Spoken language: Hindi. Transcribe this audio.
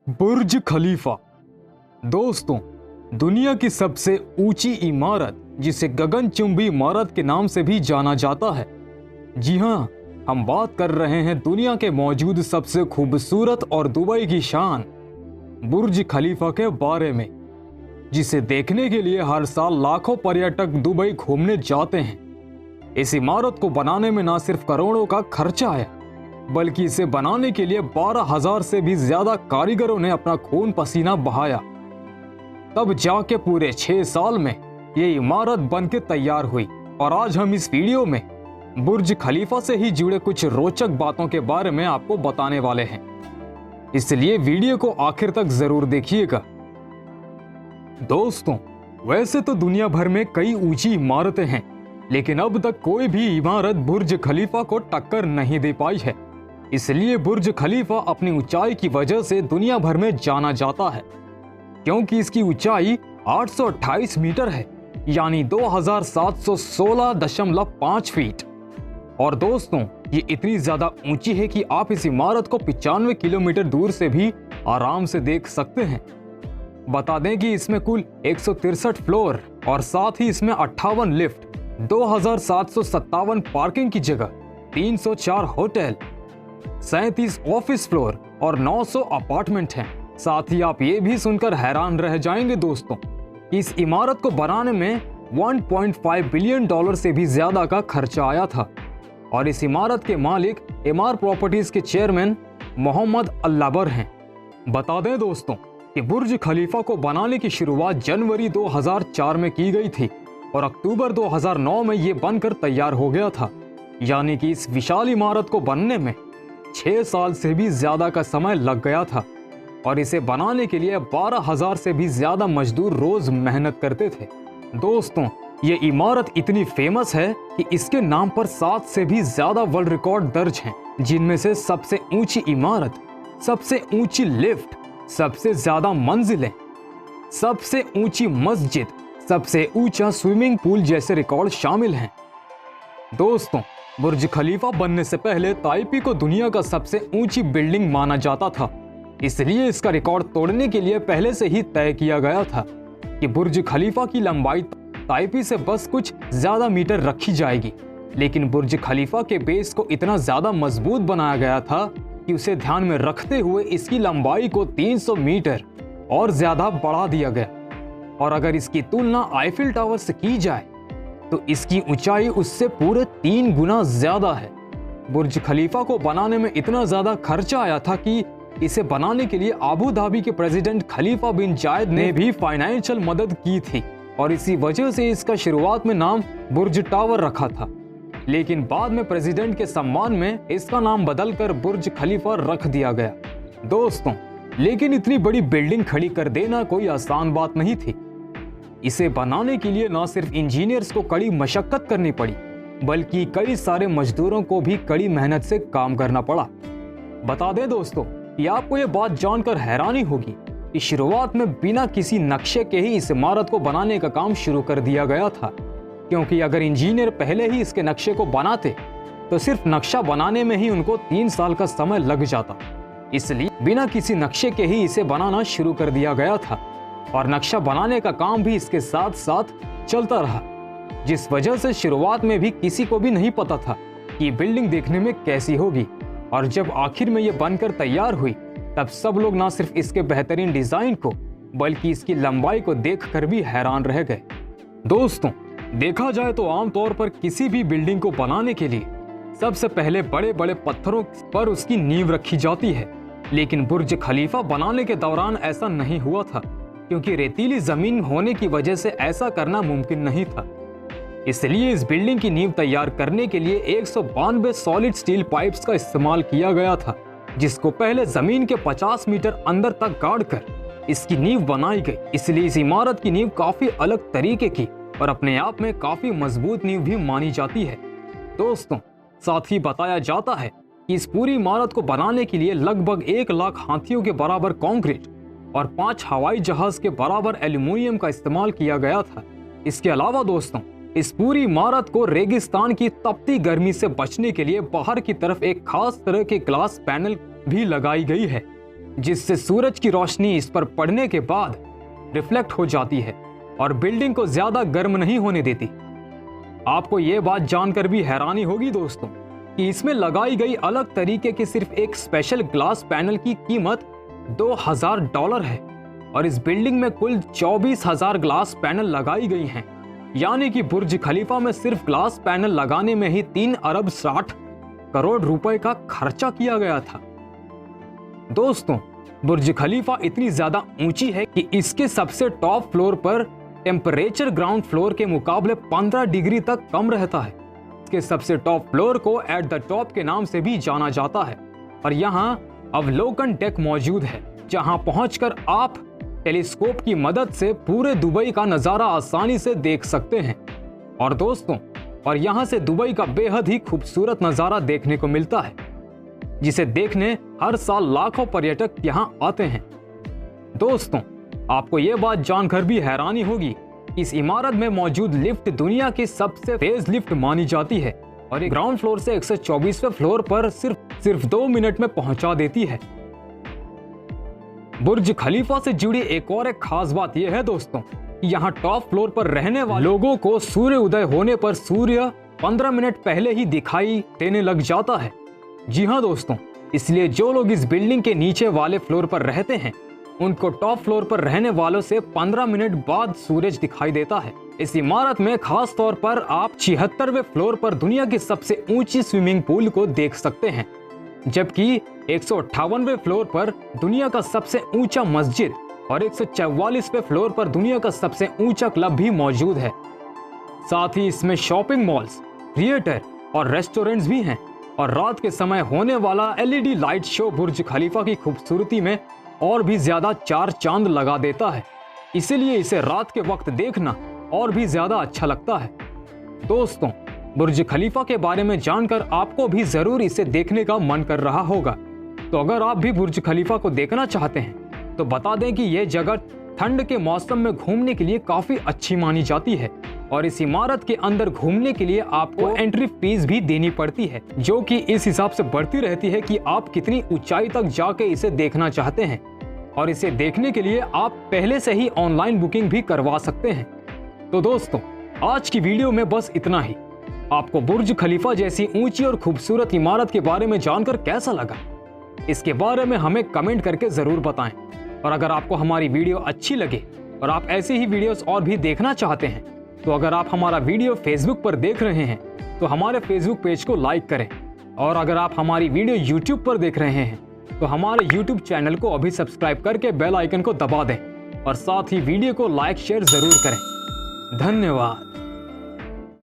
बुर्ज खलीफा। दोस्तों, दुनिया की सबसे ऊंची इमारत जिसे गगनचुंबी इमारत के नाम से भी जाना जाता है। जी हाँ, हम बात कर रहे हैं दुनिया के मौजूद सबसे खूबसूरत और दुबई की शान बुर्ज खलीफा के बारे में, जिसे देखने के लिए हर साल लाखों पर्यटक दुबई घूमने जाते हैं। इस इमारत को बनाने में न सिर्फ करोड़ों का खर्चा आया, बल्कि इसे बनाने के लिए 12,000 से भी ज्यादा कारीगरों ने अपना खून पसीना बहाया। तब जाके पूरे 6 साल में ये इमारत बनके तैयार हुई। और आज हम इस वीडियो में बुर्ज खलीफा से ही जुड़े कुछ रोचक बातों के बारे में आपको बताने वाले हैं, इसलिए वीडियो को आखिर तक जरूर देखिएगा। दोस्तों, वैसे तो दुनिया भर में कई ऊंची इमारतें हैं, लेकिन अब तक कोई भी इमारत बुर्ज खलीफा को टक्कर नहीं दे पाई है। इसलिए बुर्ज खलीफा अपनी ऊंचाई की वजह से दुनिया भर में जाना जाता है, क्योंकि इसकी ऊंचाई 828 मीटर है, यानी 2716.5 फीट। और दोस्तों, ये इतनी ज्यादा ऊंची है कि आप इस इमारत को 95 किलोमीटर दूर से भी आराम से देख सकते हैं। बता दें कि इसमें कुल 163 फ्लोर और साथ ही इसमें 58 लिफ्ट, 2757 पार्किंग की जगह, 304 होटल, 37 ऑफिस फ्लोर और 900 अपार्टमेंट हैं। साथ ही आप ये भी सुनकर हैरान रह जाएंगे दोस्तों कि इस इमारत को बनाने में 1.5 बिलियन डॉलर से भी ज्यादा का खर्चा आया था। और इस इमारत के मालिक एमआर प्रॉपर्टीज के चेयरमैन मोहम्मद अल्लाबर हैं। बता दें दोस्तों कि बुर्ज खलीफा को बनाने की शुरुआत जनवरी 2004 में की गई थी और अक्टूबर 2009 में ये बनकर तैयार हो गया था। यानी कि इस विशाल इमारत को बनने में 6 साल से भी ज्यादा का समय लग गया था। और इसे बनाने के लिए 12,000 से भी ज्यादा मजदूर रोज मेहनत करते थे। दोस्तों, ये इमारत इतनी फेमस है कि इसके नाम पर 7 से भी ज्यादा वर्ल्ड रिकॉर्ड दर्ज हैं, जिनमें से सबसे ऊंची इमारत, सबसे ऊंची लिफ्ट, सबसे ज्यादा मंजिलें, सबसे ऊंची मस्जिद, सबसे ऊंचा स्विमिंग पूल जैसे रिकॉर्ड शामिल हैं। दोस्तों, बुर्ज खलीफा बनने से पहले ताइपी को दुनिया का सबसे ऊंची बिल्डिंग माना जाता था। इसलिए इसका रिकॉर्ड तोड़ने के लिए पहले से ही तय किया गया था कि बुर्ज खलीफा की लंबाई ताइपी से बस कुछ ज्यादा मीटर रखी जाएगी। लेकिन बुर्ज खलीफा के बेस को इतना ज्यादा मजबूत बनाया गया था कि उसे ध्यान में रखते हुए इसकी लंबाई को 300 मीटर और ज्यादा बढ़ा दिया गया। और अगर इसकी तुलना आईफिल टावर से की जाए तो इसकी ऊंचाई उससे पूरे 3 गुना ज्यादा है। बुर्ज खलीफा को बनाने में इतना ज्यादा खर्चा आया था कि इसे बनाने के लिए अबू धाबी के प्रेसिडेंट खलीफा बिन जायद ने भी फाइनेंशियल मदद की थी। और इसी वजह से इसका शुरुआत में नाम बुर्ज टावर रखा था, लेकिन बाद में प्रेसिडेंट के सम्मान में इसका नाम बदलकर बुर्ज खलीफा रख दिया गया। दोस्तों, लेकिन इतनी बड़ी बिल्डिंग खड़ी कर देना कोई आसान बात नहीं थी। इसे बनाने के लिए न सिर्फ इंजीनियर्स को कड़ी मशक्कत करनी पड़ी, बल्कि कई सारे मजदूरों को भी कड़ी मेहनत से काम करना पड़ा। बता दें दोस्तों कि आपको ये बात जानकर हैरानी होगी कि शुरुआत में बिना किसी नक्शे के ही इस इमारत को बनाने का काम शुरू कर दिया गया था, क्योंकि अगर इंजीनियर पहले ही इसके नक्शे को बनाते तो सिर्फ नक्शा बनाने में ही उनको 3 साल का समय लग जाता। इसलिए बिना किसी नक्शे के ही इसे बनाना शुरू कर दिया गया था और नक्शा बनाने का काम भी इसके साथ साथ चलता रहा, जिस वजह से शुरुआत में भी किसी को भी नहीं पता था कि बिल्डिंग देखने में कैसी होगी। और जब आखिर में ये बनकर तैयार हुई, तब सब लोग न सिर्फ इसके बेहतरीन डिजाइन को, बल्कि इसकी लंबाई को देखकर भी हैरान रह गए। दोस्तों, देखा जाए तो आमतौर पर किसी भी बिल्डिंग को बनाने के लिए सबसे पहले बड़े बड़े पत्थरों पर उसकी नींव रखी जाती है, लेकिन बुर्ज खलीफा बनाने के दौरान ऐसा नहीं हुआ था, क्योंकि रेतीली जमीन होने की वजह से ऐसा करना मुमकिन नहीं था। इसलिए इस बिल्डिंग की नींव तैयार करने के लिए 192 सॉलिड स्टील पाइप्स का इस्तेमाल किया गया था, जिसको पहले जमीन के 50 मीटर अंदर तक गाड़कर इसकी नींव बनाई गई। इसलिए इस इमारत की नींव काफी अलग तरीके की और अपने आप में काफी मजबूत नींव भी मानी जाती है। दोस्तों, साथ ही बताया जाता है कि इस पूरी इमारत को बनाने के लिए लगभग 1 लाख हाथियों के बराबर कंक्रीट और 5 हवाई जहाज के बराबर एल्यूमिनियम का इस्तेमाल किया गया था। इसके अलावा दोस्तों, इस पूरी इमारत को रेगिस्तान की तपती गर्मी से बचने के लिए बाहर की तरफ एक खास तरह के ग्लास पैनल भी लगाई गई है, जिससे सूरज की रोशनी इस पर पड़ने के बाद रिफ्लेक्ट हो जाती है और बिल्डिंग को ज्यादा गर्म नहीं होने देती। आपको यह बात जानकर भी हैरानी होगी दोस्तों कि इसमें लगाई गई अलग तरीके की सिर्फ एक स्पेशल ग्लास पैनल की कीमत $2000 है और इस बिल्डिंग में कुल 24,000 ग्लास पैनल लगाई गई हैं। यानी कि बुर्ज खलीफा में सिर्फ ग्लास पैनल लगाने में ही 3 अरब 60 करोड़ रुपए का खर्चा किया गया था। दोस्तों, बुर्ज खलीफा इतनी ज्यादा ऊंची है कि इसके सबसे टॉप फ्लोर पर टेम्परेचर ग्राउंड फ्लोर के मुकाबले 15 डिग्री तक कम रहता है। इसके सबसे टॉप फ्लोर को एट द टॉप के नाम से भी जाना जाता है और यहाँ अवलोकन डेक मौजूद है, जहां पहुंचकर आप टेलीस्कोप की मदद से पूरे दुबई का नजारा आसानी से देख सकते हैं। और दोस्तों, और यहां से दुबई का बेहद ही खूबसूरत नजारा देखने को मिलता है, जिसे देखने हर साल लाखों पर्यटक यहां आते हैं। दोस्तों, आपको यह बात जानकर भी हैरानी होगी, इस इमारत में मौजूद लिफ्ट दुनिया की सबसे तेज लिफ्ट मानी जाती है और एक ग्राउंड फ्लोर से 124वें फ्लोर पर सिर्फ 2 मिनट में पहुंचा देती है। बुर्ज खलीफा से जुड़ी एक और खास बात यह है दोस्तों, यहाँ टॉप फ्लोर पर रहने वाले लोगों को सूर्य उदय होने पर सूर्य 15 मिनट पहले ही दिखाई देने लग जाता है। जी हाँ दोस्तों, इसलिए जो लोग इस बिल्डिंग के नीचे वाले फ्लोर पर रहते हैं उनको टॉप फ्लोर पर रहने वालों से 15 मिनट बाद सूरज दिखाई देता है। इस इमारत में खास तौर पर आप 76वें फ्लोर पर दुनिया की सबसे ऊंची स्विमिंग पूल को देख सकते हैं, जबकि 158वें फ्लोर पर दुनिया का सबसे ऊंचा मस्जिद और 144वें फ्लोर पर दुनिया का सबसे ऊंचा क्लब भी मौजूद है। साथ ही इसमें शॉपिंग मॉल्स, थिएटर और रेस्टोरेंट्स भी हैं और रात के समय होने वाला LED लाइट शो बुर्ज खलीफा की खूबसूरती में और भी ज्यादा 4 चांद लगा देता है। इसीलिए इसे रात के वक्त देखना और भी ज्यादा अच्छा लगता है। दोस्तों, बुर्ज खलीफा के बारे में जानकर आपको भी जरूर इसे देखने का मन कर रहा होगा। तो अगर आप भी बुर्ज खलीफा को देखना चाहते हैं तो बता दें कि यह जगह ठंड के मौसम में घूमने के लिए काफी अच्छी मानी जाती है और इस इमारत के अंदर घूमने के लिए आपको एंट्री फीस भी देनी पड़ती है, जो कि इस हिसाब से बढ़ती रहती है कि आप कितनी ऊंचाई तक जाके इसे देखना चाहते हैं। और इसे देखने के लिए आप पहले से ही ऑनलाइन बुकिंग भी करवा सकते हैं। तो दोस्तों, आज की वीडियो में बस इतना ही। आपको बुर्ज खलीफा जैसी ऊंची और खूबसूरत इमारत के बारे में जानकर कैसा लगा, इसके बारे में हमें कमेंट करके जरूर बताएं। और अगर आपको हमारी वीडियो अच्छी लगे और आप ऐसी ही वीडियोस और भी देखना चाहते हैं तो अगर आप हमारा वीडियो फेसबुक पर देख रहे हैं तो हमारे फेसबुक पेज को लाइक करें और अगर आप हमारी वीडियो यूट्यूब पर देख रहे हैं तो हमारे यूट्यूब चैनल को अभी सब्सक्राइब करके बेल आइकन को दबा दें और साथ ही वीडियो को लाइक शेयर जरूर करें। धन्यवाद।